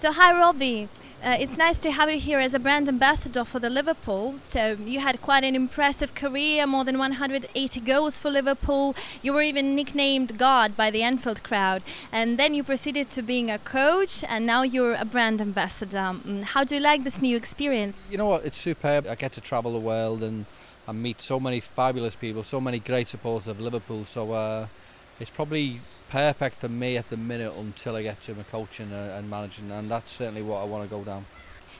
So hi Robbie, it's nice to have you here as a brand ambassador for the Liverpool. So you had quite an impressive career, more than 180 goals for Liverpool. You were even nicknamed God by the Anfield crowd. And then you proceeded to being a coach, and now you're a brand ambassador. How do you like this new experience? You know what, it's superb. I get to travel the world and meet so many fabulous people, so many great supporters of Liverpool. So it's probably perfect for me at the minute until I get to my coaching and managing, and that's certainly what I want to go down.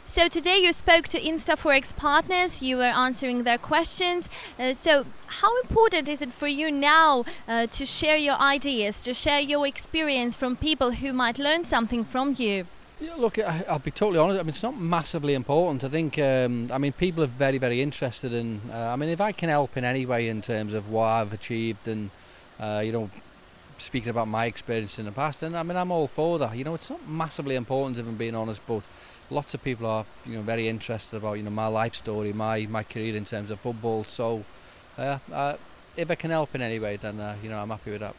So today you spoke to InstaForex partners, you were answering their questions. So how important is it for you now to share your ideas, to share your experience from people who might learn something from you? Yeah, look, I'll be totally honest. I mean, it's not massively important. I think, people are very, very interested in. If I can help in any way in terms of what I've achieved and, speaking about my experience in the past, and I'm all for that. It's not massively important, if I'm being honest, but lots of people are, very interested about, my life story, my career in terms of football. So, if I can help in any way, then, I'm happy with that.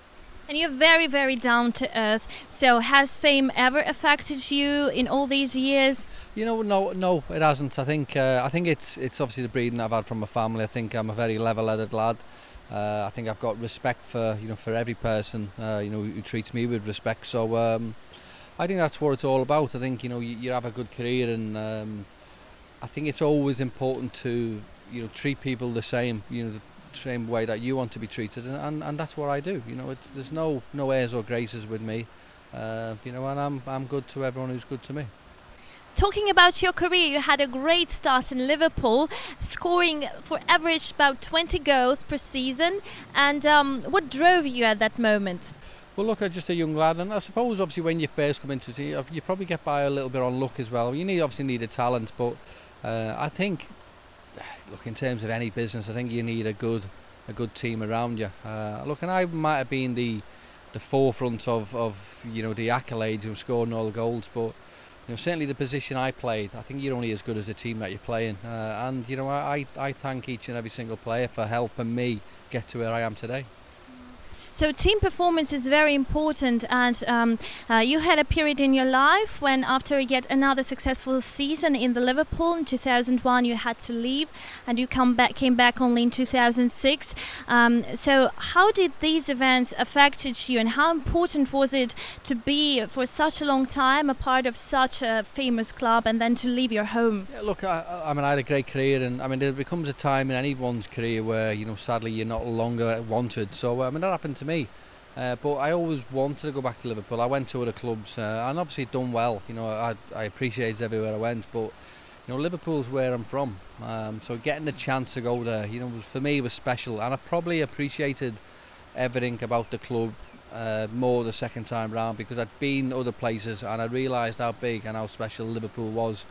And you're very, very down to earth. So has fame ever affected you in all these years? No, it hasn't. I think it's obviously the breeding I've had from my family. I think I'm a very level-headed lad. I think I've got respect for for every person who treats me with respect. So I think that's what it's all about. I think you have a good career, and I think it's always important to treat people the same, the same way that you want to be treated, and that's what I do. There's no airs or graces with me, and I'm good to everyone who's good to me. Talking about your career, you had a great start in Liverpool, scoring for average about 20 goals per season. And what drove you at that moment? Well, look, I'm just a young lad, and I suppose obviously when you first come into the team, you probably get by a little bit on luck as well. You obviously need a talent, but I think, look, in terms of any business, I think you need a good team around you. Look, and I might have been the forefront of the accolades of scoring all the goals, but certainly the position I played, I think you're only as good as the team that you're playing. And I thank each and every single player for helping me get to where I am today. So team performance is very important, and you had a period in your life when, after yet another successful season in the Liverpool in 2001, you had to leave, and you came back only in 2006. So how did these events affected you, and how important was it to be for such a long time a part of such a famous club and then to leave your home? Yeah, look, I had a great career, and there becomes a time in anyone's career where sadly you're not longer wanted. So that happened to me, but I always wanted to go back to Liverpool. I went to other clubs and obviously done well. I appreciated everywhere I went, but Liverpool's where I'm from, so getting the chance to go there, for me was special, and I probably appreciated everything about the club more the second time round, because I'd been other places and I realised how big and how special Liverpool was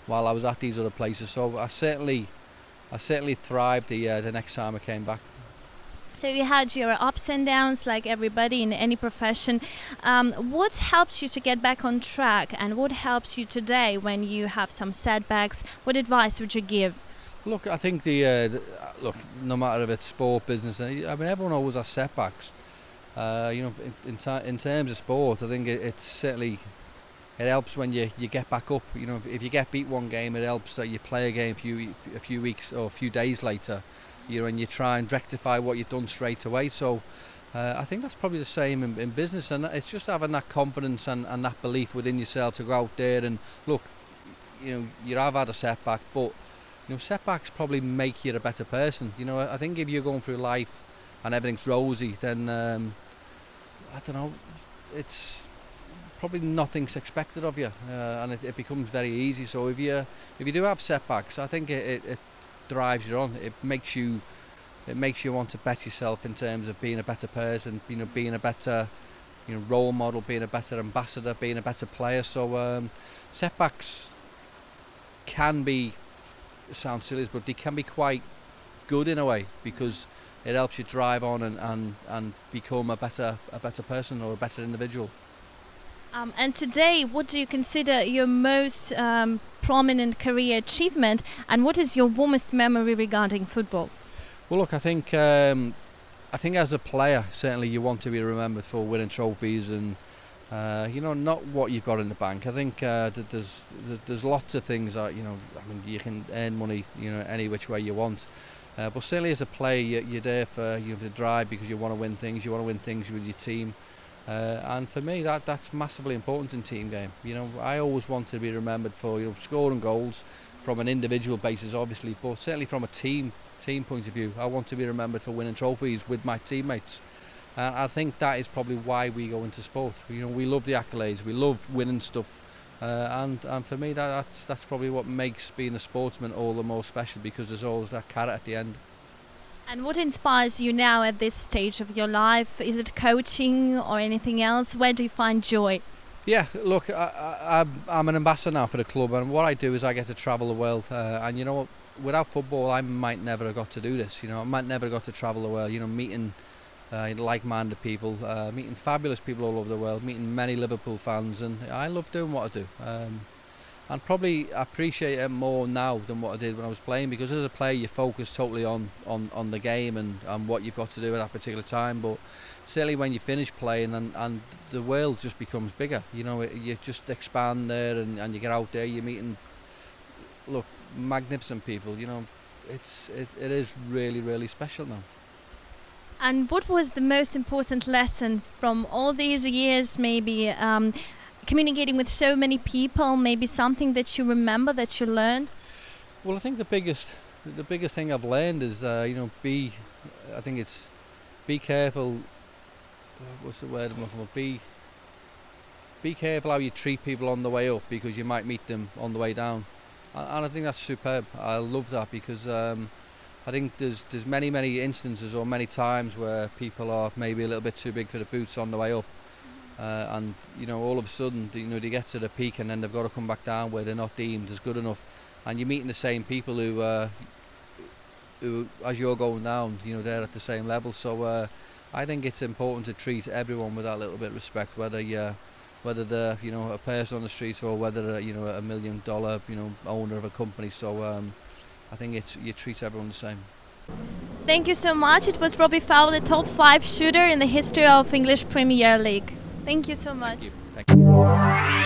while I was at these other places. So I certainly thrived the next time I came back. So you had your ups and downs like everybody in any profession. What helps you to get back on track, and what helps you today when you have some setbacks? What advice would you give? Look, I think look, no matter if it's sport, business, everyone always has setbacks. In terms of sport, I think it certainly helps when you get back up. If you get beat one game, it helps that you play a game a few weeks or a few days later. And you try and rectify what you've done straight away. So I think that's probably the same in business, and it's just having that confidence and that belief within yourself to go out there and look. You have had a setback, but setbacks probably make you a better person. I think if you're going through life and everything's rosy, then I don't know, it's probably nothing's expected of you, and it becomes very easy. So if you do have setbacks, I think it drives you on. It makes you want to better yourself in terms of being a better person, being a better role model, being a better ambassador, being a better player. So setbacks can be, sound silly, but they can be quite good in a way, because it helps you drive on and become a better person or a better individual. And today, what do you consider your most prominent career achievement, and what is your warmest memory regarding football? Well, look, I think as a player, certainly you want to be remembered for winning trophies and You know, not what you've got in the bank. I think that there's lots of things that, you know, I mean, you can earn money, you know, any which way you want. But certainly as a player, you're there for, you know, to drive because you want to win things. You want to win things with your team. And for me, that's massively important in team game. You know, I always want to be remembered for, you know, scoring goals from an individual basis, obviously, but certainly from a team point of view. I want to be remembered for winning trophies with my teammates. And I think that is probably why we go into sport. You know, we love the accolades, we love winning stuff, and for me that's probably what makes being a sportsman all the more special, because there's always that carrot at the end. And what inspires you now at this stage of your life? Is it coaching or anything else? Where do you find joy? Yeah, look, I'm an ambassador now for the club, and what I do is I get to travel the world. And you know what, without football, I might never have got to do this. You know, I might never have got to travel the world. You know, meeting like-minded people, meeting fabulous people all over the world, meeting many Liverpool fans, and I love doing what I do. And probably appreciate it more now than what I did when I was playing, because as a player you focus totally on the game and what you've got to do at that particular time. But certainly when you finish playing and the world just becomes bigger, you know, you just expand there, and you get out there, you're meeting, look, magnificent people. You know, it is really, really special now. And what was the most important lesson from all these years, maybe communicating with so many people, maybe something that you remember that you learned? Well, I think the biggest thing I've learned is, you know, be careful. What's the word I'm looking for? Be careful how you treat people on the way up, because you might meet them on the way down. And I think that's superb. I love that, because I think there's many instances or many times where people are maybe a little bit too big for the boots on the way up. And you know, all of a sudden, you know, they get to the peak and then they've got to come back down where they're not deemed as good enough, and you're meeting the same people who as you're going down, you know, they're at the same level. So I think it's important to treat everyone with that little bit of respect, whether they're, you know, a person on the street or whether they're, you know, $1 million, you know, owner of a company. So I think you treat everyone the same. Thank you so much. It was Robby Fowler, top 5 shooter in the history of English Premier League. Thank you so much. Thank you.